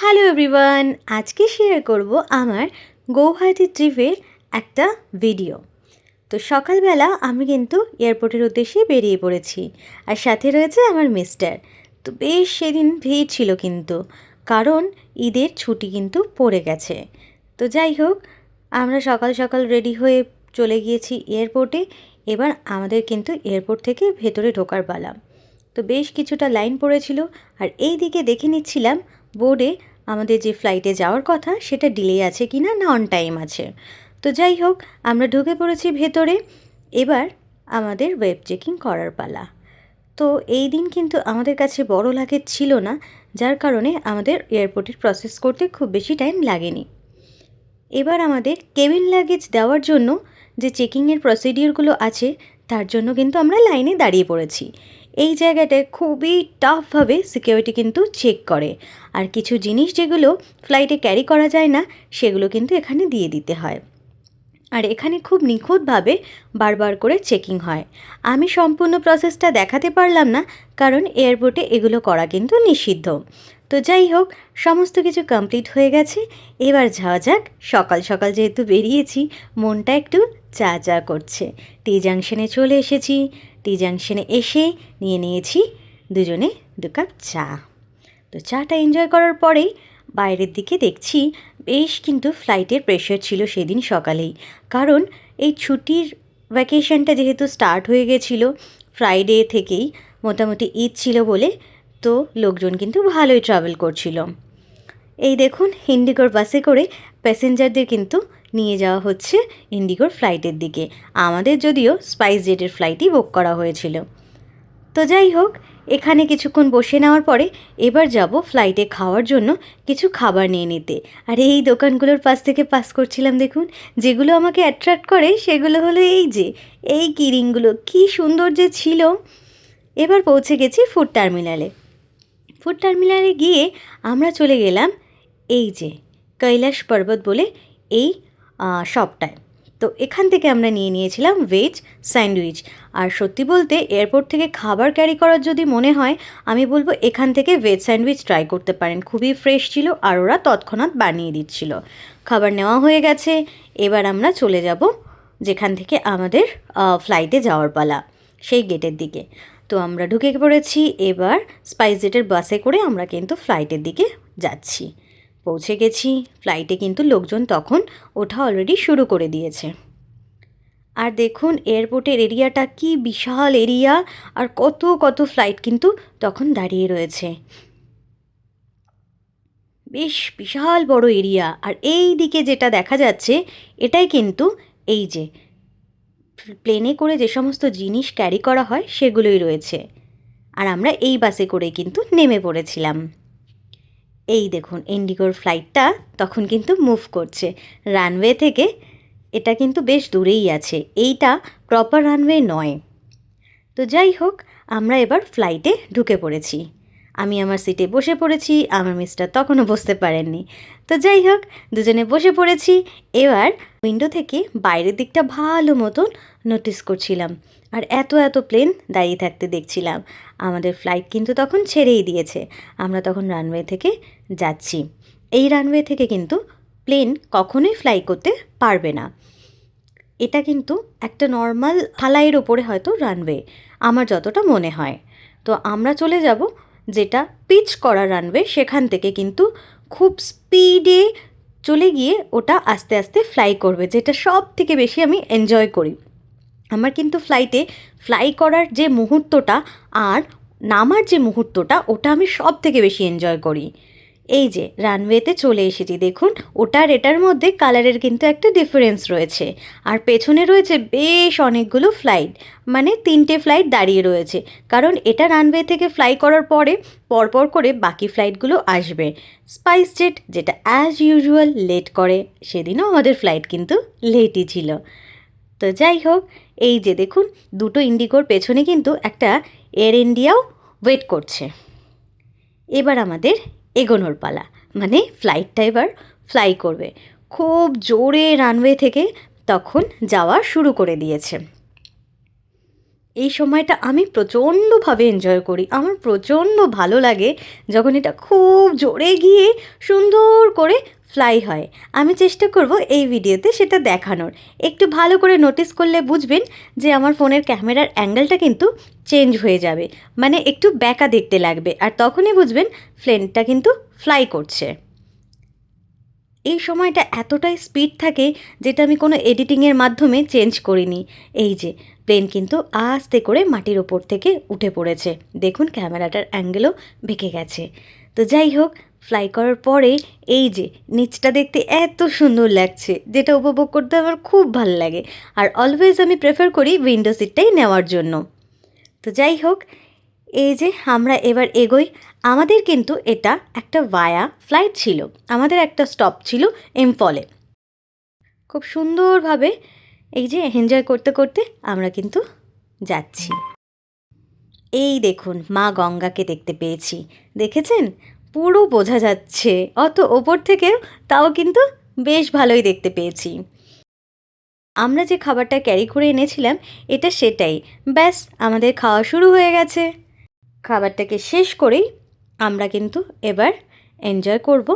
Hello everyone, আজকে share করব আমার গৌহাটি ট্রিপের একটা ভিডিও। তো সকালবেলা আমি কিন্তু এয়ারপোর্টের উদ্দেশ্যে বেরিয়ে পড়েছি, আর সাথে রয়েছে আমার মিস্টার। তো বেশ সেদিন ভিড় ছিল কিন্তু, কারণ ঈদের ছুটি কিন্তু পড়ে গেছে। তো যাই হোক, আমরা সকাল সকাল রেডি হয়ে চলে গিয়েছি এয়ারপোর্টে। এবার আমাদের কিন্তু এয়ারপোর্ট থেকে ভেতরে ঢোকার পালা। তো বেশ কিছুটা লাইন পড়েছিল, আর এই দিকে দেখে নিচ্ছিলাম বোর্ডে আমাদের যে ফ্লাইটে যাওয়ার কথা সেটা ডিলে আছে কি না, না অন টাইম আছে। তো যাই হোক, আমরা ঢুকে পড়েছি ভেতরে। এবার আমাদের ওয়েব চেকিং করার পালা। তো এই দিন কিন্তু আমাদের কাছে বড় লাগেজ ছিল না, যার কারণে আমাদের এয়ারপোর্টের প্রসেস করতে খুব বেশি টাইম লাগেনি। এবার আমাদের কেবিন লাগেজ দেওয়ার জন্য যে চেকিংয়ের প্রসিডিওরগুলো আছে, তার জন্য কিন্তু আমরা লাইনে দাঁড়িয়ে পড়েছি। এই জায়গাটায় খুবই টাফভাবে সিকিউরিটি কিন্তু চেক করে, আর কিছু জিনিস যেগুলো ফ্লাইটে ক্যারি করা যায় না সেগুলো কিন্তু এখানে দিয়ে দিতে হয়। আর এখানে খুব নিখুঁতভাবে বারবার করে চেকিং হয়। আমি সম্পূর্ণ প্রসেসটা দেখাতে পারলাম না, কারণ এয়ারপোর্টে এগুলো করা কিন্তু নিষিদ্ধ। তো যাই হোক, সমস্ত কিছু কমপ্লিট হয়ে গেছে। এবার যাওয়া যাক। সকাল সকাল যেহেতু বেরিয়েছি, মনটা একটু চা চা করছে। টি জাংশনে চলে এসেছি। টি জাংশনে এসে নিয়েছি দুজনে 2 কাপ চা। তো চাটা এনজয় করার পরেই বাইরের দিকে দেখছি বেশ কিন্তু ফ্লাইটের প্রেশার ছিল সেদিন সকালেই, কারণ এই ছুটির ভ্যাকেশনটা যেহেতু স্টার্ট হয়ে গেছিলো ফ্রাইডে থেকেই, মোটামুটি ঈদ ছিল বলে, তো লোকজন কিন্তু ভালোই ট্রাভেল করছিল। এই দেখুন, ইন্ডিগোর বাসে করে প্যাসেঞ্জারদের কিন্তু নিয়ে যাওয়া হচ্ছে ইন্ডিগোর ফ্লাইটের দিকে। আমাদের যদিও স্পাইস জেটের ফ্লাইটই বুক করা হয়েছিল। তো যাই হোক, এখানে কিছুক্ষণ বসে নেওয়ার পরে এবার যাব ফ্লাইটে খাওয়ার জন্য কিছু খাবার নিয়ে নিতে। আর এই দোকানগুলোর পাশ থেকে পাস করছিলাম, দেখুন যেগুলো আমাকে অ্যাট্রাক্ট করে সেগুলো হলো এই কিরিংগুলো, কী সুন্দর যে ছিল। এবার পৌঁছে গেছি ফুড টার্মিনালে। ফুড টার্মিনালে গিয়ে আমরা চলে গেলাম এই যে কৈলাস পর্বত বলে এই শপটায়। তো এখান থেকে আমরা নিয়েছিলাম ভেজ স্যান্ডউইচ। আর সত্যি বলতে এয়ারপোর্ট থেকে খাবার ক্যারি করার যদি মনে হয়, আমি বলবো এখান থেকে ভেজ স্যান্ডউইচ ট্রাই করতে পারেন। খুবই ফ্রেশ ছিল, আর ওরা তৎক্ষণাৎ বানিয়ে দিচ্ছিল। খাবার নেওয়া হয়ে গেছে। এবার আমরা চলে যাব যেখান থেকে আমাদের ফ্লাইটে যাওয়ার পালা, সেই গেটের দিকে। তো আমরা ঢুকে পড়েছি। এবার স্পাইস জেটের বাসে করে আমরা কিন্তু ফ্লাইটের দিকে যাচ্ছি। পৌঁছে গেছি। ফ্লাইটে কিন্তু লোকজন তখন ওঠা অলরেডি শুরু করে দিয়েছে। আর দেখুন এয়ারপোর্টের এরিয়াটা কি বিশাল এরিয়া, আর কত কত ফ্লাইট কিন্তু তখন দাঁড়িয়ে রয়েছে। বেশ বিশাল বড় এরিয়া। আর এই দিকে যেটা দেখা যাচ্ছে, এটাই কিন্তু এই যে প্লেনে করে যে সমস্ত জিনিস ক্যারি করা হয় সেগুলোই রয়েছে। আর আমরা এই বাসে করে কিন্তু নেমে পড়েছিলাম। এই দেখুন ইন্ডিগোর ফ্লাইটটা তখন কিন্তু মুভ করছে রানওয়ে থেকে। এটা কিন্তু বেশ দূরেই আছে, এইটা প্রপার রানওয়ে নয়। তো যাই হোক, আমরা এবার ফ্লাইটে ঢুকে পড়েছি। আমি আমার সিটে বসে পড়েছি, আমার মিস্টার তখনও বসতে পারেননি। তো যাই হোক, দুজনে বসে পড়েছি। এবার উইন্ডো থেকে বাইরের দিকটা ভালো মতন নোটিস করছিলাম, আর এত এত প্লেন দাঁড়িয়ে থাকতে দেখছিলাম। আমাদের ফ্লাইট কিন্তু তখন ছেড়েই দিয়েছে। আমরা তখন রানওয়ে থেকে যাচ্ছি। এই রানওয়ে থেকে কিন্তু প্লেন কখনোই ফ্লাই করতে পারবে না। এটা কিন্তু একটা নর্মাল ঢালাইয়ের ওপরে হয়তো রানওয়ে, আমার যতটা মনে হয়। তো আমরা চলে যাব যেটা পিচ করা রানওয়ে, সেখান থেকে কিন্তু খুব স্পিডে চলে গিয়ে ওটা আস্তে আস্তে ফ্লাই করবে, যেটা সব থেকে বেশি আমি এনজয় করি। আমার কিন্তু ফ্লাইটে ফ্লাই করার যে মুহূর্তটা আর নামার যে মুহূর্তটা, ওটা আমি সব থেকে বেশি এনজয় করি। এই যে রানওয়েতে চলে এসেছি, দেখুন ওটার এটার মধ্যে কালারের কিন্তু একটা ডিফারেন্স রয়েছে। আর পেছনে রয়েছে বেশ অনেকগুলো ফ্লাইট, মানে 3টে ফ্লাইট দাঁড়িয়ে রয়েছে, কারণ এটা রানওয়ে থেকে ফ্লাই করার পরে পরপর করে বাকি ফ্লাইটগুলো আসবে। স্পাইস জেট যেটা অ্যাজ ইউজুয়াল লেট করে, সেদিনও আমাদের ফ্লাইট কিন্তু লেটই ছিল। তো যাই হোক, এই যে দেখুন দুটো ইন্ডিগোর পেছনে কিন্তু একটা এয়ার ইন্ডিয়াও ওয়েট করছে। এবার আমাদের এগোনোর পালা, মানে ফ্লাইটটা এবার ফ্লাই করবে। খুব জোরে রানওয়ে থেকে তখন যাওয়া শুরু করে দিয়েছে। এই সময়টা আমি প্রচণ্ডভাবে এনজয় করি। আমার প্রচণ্ড ভালো লাগে যখন এটা খুব জোরে গিয়ে সুন্দর করে ফ্লাই হয়। আমি চেষ্টা করব এই ভিডিওতে সেটা দেখানোর। একটু ভালো করে নোটিস করলে বুঝবেন যে আমার ফোনের ক্যামেরার অ্যাঙ্গেলটা কিন্তু চেঞ্জ হয়ে যাবে, মানে একটু ব্যাকা দেখতে লাগবে, আর তখনই বুঝবেন প্লেনটা কিন্তু ফ্লাই করছে। এই সময়টা এতটাই স্পিড থাকে যেটা আমি কোনো এডিটিংয়ের মাধ্যমে চেঞ্জ করিনি। এই যে প্লেন কিন্তু আস্তে করে মাটির ওপর থেকে উঠে পড়েছে, দেখুন ক্যামেরাটার অ্যাঙ্গেলও বেঁকে গেছে। তো যাই হোক, ফ্লাই করার পরে এই যে নিচটা দেখতে এত সুন্দর লাগছে, যেটা উপভোগ করতে আমার খুব ভালো লাগে। আর অলওয়েজ আমি প্রেফার করি উইন্ডো সিটটাই নেওয়ার জন্য। তো যাই হোক, এই যে আমরা এবার এগোই। আমাদের কিন্তু এটা একটা ভায়া ফ্লাইট ছিল, আমাদের একটা স্টপ ছিল ইম্ফলে। খুব সুন্দরভাবে এই যে এনজয় করতে করতে আমরা কিন্তু যাচ্ছি। এই দেখুন, মা গঙ্গাকে দেখতে পেয়েছি, দেখেছেন? পুরো বোঝা যাচ্ছে, অত ওপর থেকেও তাও কিন্তু বেশ ভালোই দেখতে পেয়েছি। আমরা যে খাবারটা ক্যারি করে এনেছিলাম এটা সেটাই। ব্যাস আমাদের খাওয়া শুরু হয়ে গেছে। খাবারটাকে শেষ করেই আমরা কিন্তু এবার এনজয় করব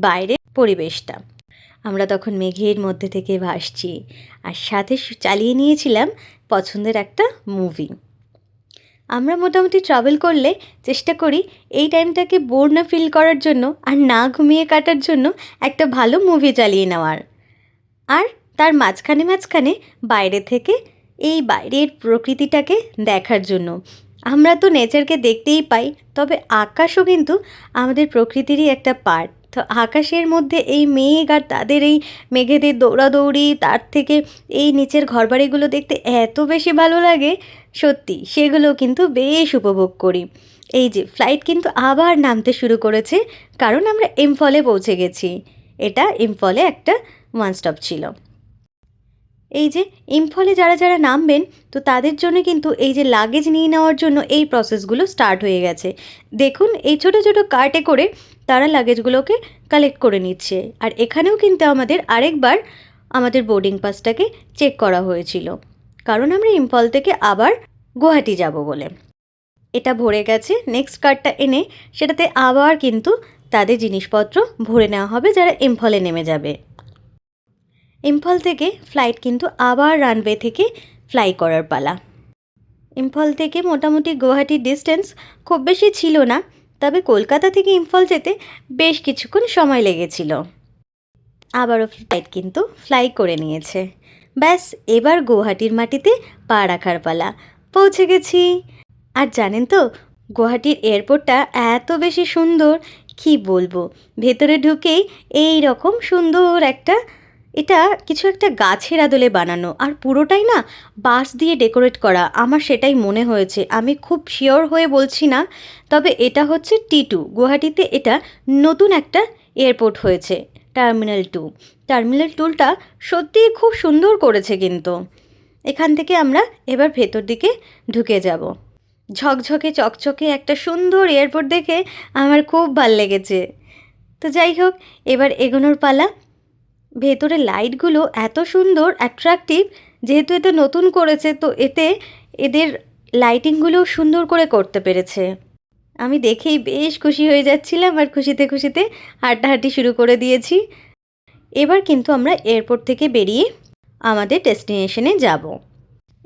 বাইরের পরিবেশটা। আমরা তখন মেঘের মধ্যে থেকে ভাসছি, আর সাথে চালিয়ে নিয়েছিলাম পছন্দের একটা মুভি। আমরা মোটামুটি ট্রাভেল করলে চেষ্টা করি এই টাইমটাকে বোর না ফিল করার জন্য আর না ঘুমিয়ে কাটার জন্য একটা ভালো মুভি চালিয়ে নেওয়ার, আর তার মাঝখানে মাঝখানে বাইরে থেকে এই বাইরের প্রকৃতিটাকে দেখার জন্য। আমরা তো নেচারকে দেখতেই পাই, তবে আকাশও কিন্তু আমাদের প্রকৃতিরই একটা পার্ট। তো আকাশের মধ্যে এই মেঘ আর তাদের এই মেঘেদের দৌড়াদৌড়ি, তার থেকে এই নিচের ঘরবাড়িগুলো দেখতে এত বেশি ভালো লাগে, সত্যি সেগুলো কিন্তু বেশ উপভোগ করি। এই যে ফ্লাইট কিন্তু আবার নামতে শুরু করেছে, কারণ আমরা ইম্ফলে পৌঁছে গেছি। এটা ইম্ফলে একটা ওয়ান স্টপ ছিল। এই যে ইম্ফলে যারা যারা নামবেন, তো তাদের জন্য কিন্তু এই যে লাগেজ নিয়ে নেওয়ার জন্য এই প্রসেসগুলো স্টার্ট হয়ে গেছে। দেখুন এই ছোটো ছোটো কার্টে করে তারা লাগেজগুলোকে কালেক্ট করে নিচ্ছে। আর এখানেও কিন্তু আমাদের আরেকবার আমাদের বোর্ডিং পাসটাকে চেক করা হয়েছিল, কারণ আমরা ইম্ফল থেকে আবার গুয়াহাটি যাব বলে। এটা ভরে গেছে, নেক্সট কার্ডটা এনে সেটাতে আবার কিন্তু তাদের জিনিসপত্র ভরে নেওয়া হবে যারা ইম্ফলে নেমে যাবে। ইম্ফল থেকে ফ্লাইট কিন্তু আবার রানওয়ে থেকে ফ্লাই করার পালা। ইম্ফল থেকে মোটামুটি গুয়াহাটির ডিস্টেন্স খুব বেশি ছিল না, তবে কলকাতা থেকে ইম্ফল যেতে বেশ কিছুক্ষণ সময় লেগেছিল। আবারও ফ্লাইট কিন্তু ফ্লাই করে নিয়েছে। ব্যাস এবার গুয়াহাটির মাটিতে পা রাখার পালা। পৌঁছে গেছি। আর জানেন তো, গুয়াহাটির এয়ারপোর্টটা এত বেশি সুন্দর, কি বলবো। ভেতরে ঢুকেই এই রকম সুন্দর একটা, এটা কিছু একটা গাছের আদলে বানানো, আর পুরোটাই না বাঁশ দিয়ে ডেকোরেট করা। আমার সেটাই মনে হয়েছে, আমি খুব শিওর হয়ে বলছি না, তবে এটা হচ্ছে T2। গুয়াহাটিতে এটা নতুন একটা এয়ারপোর্ট হয়েছে, টার্মিনাল 2। টার্মিনাল 2টা সত্যিই খুব সুন্দর করেছে কিন্তু। এখান থেকে আমরা এবার ভেতর দিকে ঢুকে যাব। ঝকঝকে চকচকে একটা সুন্দর এয়ারপোর্ট দেখে আমার খুব ভাল লেগেছে। তো যাই হোক, এবার এগোনোর পালা। ভেতরে লাইটগুলো এত সুন্দর অ্যাট্রাকটিভ, যেহেতু এটা নতুন করেছে তো এতে এদের লাইটিংগুলো সুন্দর করে করতে পেরেছে। আমি দেখেই বেশ খুশি হয়ে যাচ্ছিলাম, আর খুশিতে খুশিতে হাঁটাহাঁটি শুরু করে দিয়েছি। এবার কিন্তু আমরা এয়ারপোর্ট থেকে বেরিয়ে আমাদের ডেস্টিনেশনে যাব।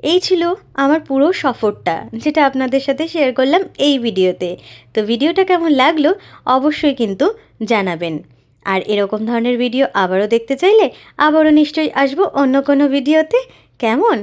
এই ছিল আমার পুরো সফরটা, যেটা আপনাদের সাথে শেয়ার করলাম এই ভিডিওতে। তো ভিডিওটা কেমন লাগলো অবশ্যই কিন্তু জানাবেন। আর এরকম ধরনের ভিডিও আবারও দেখতে চাইলে আবারও নিশ্চয়ই আসবো অন্য কোনো ভিডিওতে। কেমন?